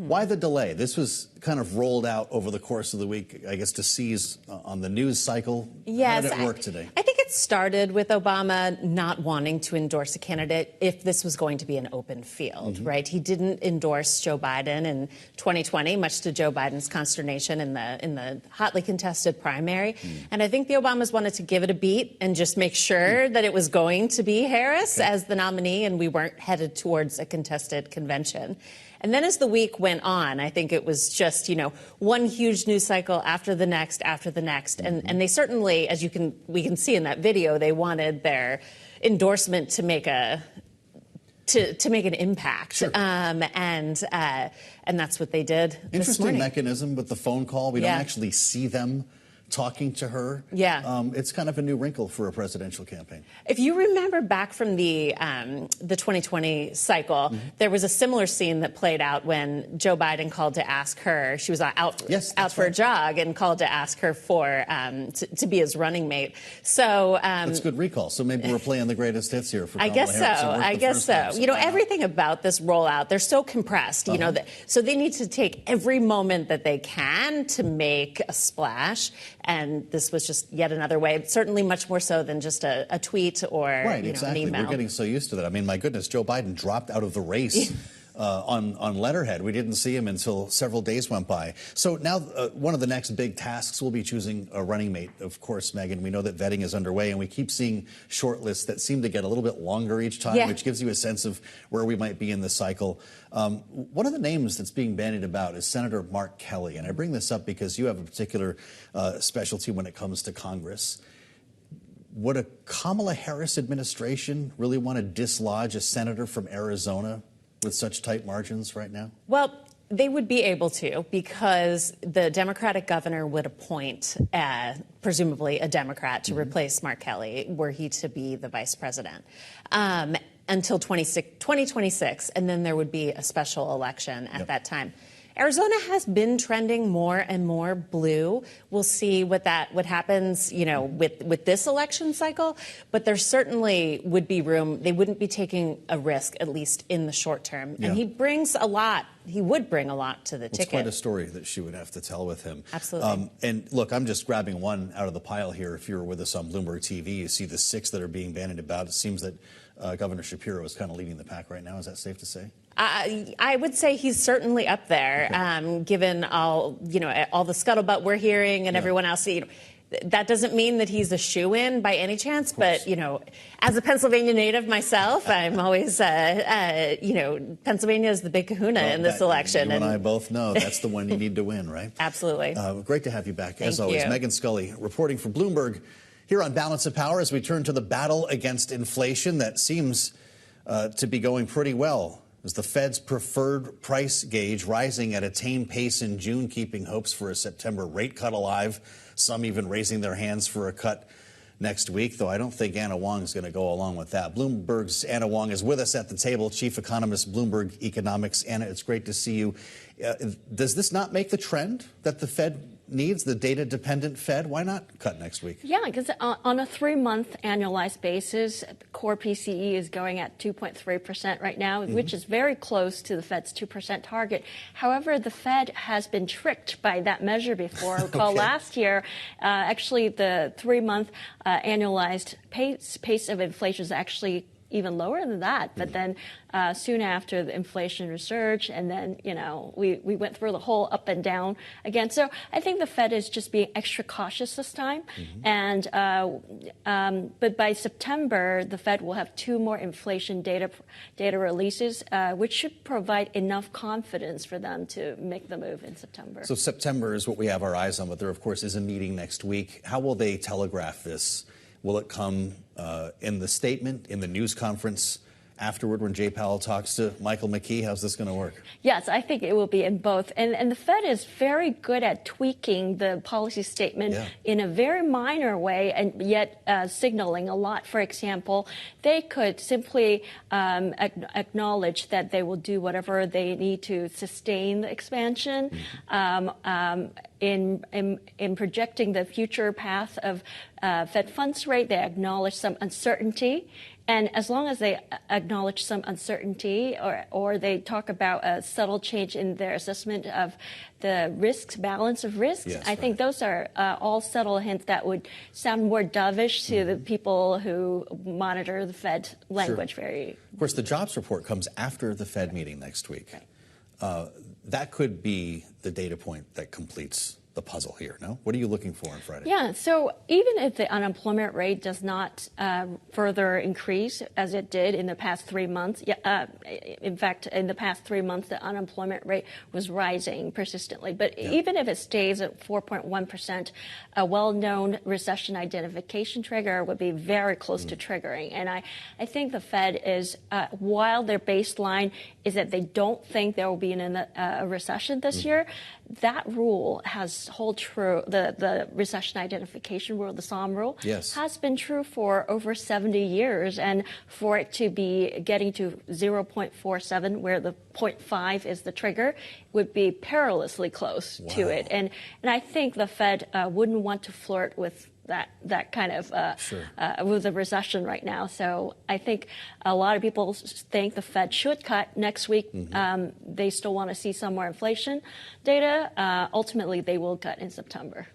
Why the delay? This was kind of rolled out over the course of the week, I guess, to seize on the news cycle. Yes, How did it work today? I think it started with Obama not wanting to endorse a candidate if this was going to be an open field, right? He didn't endorse Joe Biden in 2020, much to Joe Biden's consternation in the hotly contested primary. And I think the Obamas wanted to give it a beat and just make sure that it was going to be Harris as the nominee and we weren't headed towards a contested convention. And then as the week went on, I think it was just, one huge news cycle after the next, And they certainly, as we can see in that video, they wanted their endorsement to make to make an impact. Sure. And that's what they did this Interesting morning. mechanism with the phone call. We don't actually see them talking to her. Yeah. It's kind of a new wrinkle for a presidential campaign. If you remember back from the 2020 cycle, there was a similar scene that played out when Joe Biden called to ask her. She was out for a jog and called to ask her for to be his running mate. So that's good recall. So maybe we're playing the greatest hits here for Kamala Harris. I guess so. Everything about this rollout, they're so compressed. So they need to take every moment that they can to make a splash. And this was just yet another way, certainly much more so than just a tweet or an email. We're getting so used to that. I mean, my goodness, Joe Biden dropped out of the race on letterhead. We didn't see him until several days went by. So now one of the next big tasks will be choosing a running mate. Of course, Megan, we know that vetting is underway, and we keep seeing short lists that seem to get a little bit longer each time, which gives you a sense of where we might be in the cycle. One of the names that's being bandied about is Senator Mark Kelly. And I bring this up because you have a particular specialty when it comes to Congress. Would a Kamala Harris administration really want to dislodge a senator from Arizona with such tight margins right now? Well, they would be able to because the Democratic governor would appoint, presumably, a Democrat to replace Mark Kelly were he to be the vice president. Until 2026, and then there would be a special election at that time. Arizona has been trending more and more blue. We'll see what happens, with this election cycle. But there certainly would be room. They wouldn't be taking a risk, at least in the short term. And he brings a lot. He would bring a lot to the ticket. It's quite a story that she would have to tell with him. Absolutely. And look, I'm just grabbing one out of the pile here. If you were with us on Bloomberg TV, you see the 6 that are being bandied about. It seems that Governor Shapiro is kind of leading the pack right now. Is that safe to say? I would say he's certainly up there, given all the scuttlebutt we're hearing and everyone else. That doesn't mean that he's a shoo-in by any chance, but as a Pennsylvania native myself, I'm always Pennsylvania is the big kahuna in this election. You and I both know that's the one you need to win, right? Absolutely. Great to have you back as Thank always. you. Megan Scully reporting for Bloomberg here on Balance of Power as we turn to the battle against inflation that seems to be going pretty well. As the Fed's preferred price gauge rising at a tame pace in June, keeping hopes for a September rate cut alive, some even raising their hands for a cut next week, though I don't think Anna Wong is going to go along with that. Bloomberg's Anna Wong is with us at the table, chief economist, Bloomberg Economics. Anna, it's great to see you. Does this not make the trend that the Fed needs, the data-dependent Fed? Why not cut next week? Yeah, because on a 3-month annualized basis, core PCE is going at 2.3% right now, which is very close to the Fed's 2% target. However, the Fed has been tricked by that measure before. Recall last year, actually, the 3-month annualized pace of inflation is actually even lower than that. But then soon after, the inflation resurged, and then, we went through the whole up and down again. So I think the Fed is just being extra cautious this time. And but by September, the Fed will have 2 more inflation data releases, which should provide enough confidence for them to make the move in September. So September is what we have our eyes on, but there, of course, is a meeting next week. How will they telegraph this? Will it come in the statement, in the news conference afterward when Jay Powell talks to Michael McKee? How's this going to work? Yes, I think it will be in both. And the Fed is very good at tweaking the policy statement in a very minor way and yet signaling a lot. For example, they could simply acknowledge that they will do whatever they need to sustain the expansion. In projecting the future path of Fed funds rate, they acknowledge some uncertainty And as long as they acknowledge some uncertainty or they talk about a subtle change in their assessment of the risks, balance of risks, yes, I think those are all subtle hints that would sound more dovish to the people who monitor the Fed language very. Of course, the jobs report comes after the Fed meeting next week. That could be the data point that completes the puzzle here, no? What are you looking for on Friday? Yeah, so even if the unemployment rate does not further increase as it did in the past 3 months, in fact, in the past 3 months, the unemployment rate was rising persistently. But even if it stays at 4.1%, a well-known recession identification trigger would be very close to triggering. And I think the Fed is, while their baseline is that they don't think there will be a recession this year, that rule has hold true. The recession identification rule, the SOM rule, has been true for over 70 years. And for it to be getting to 0.47, where the 0.5 is the trigger, would be perilously close to it. And I think the Fed wouldn't want to flirt with that kind of with the recession right now. So I think a lot of people think the Fed should cut next week. They still want to see some more inflation data. Ultimately, they will cut in September.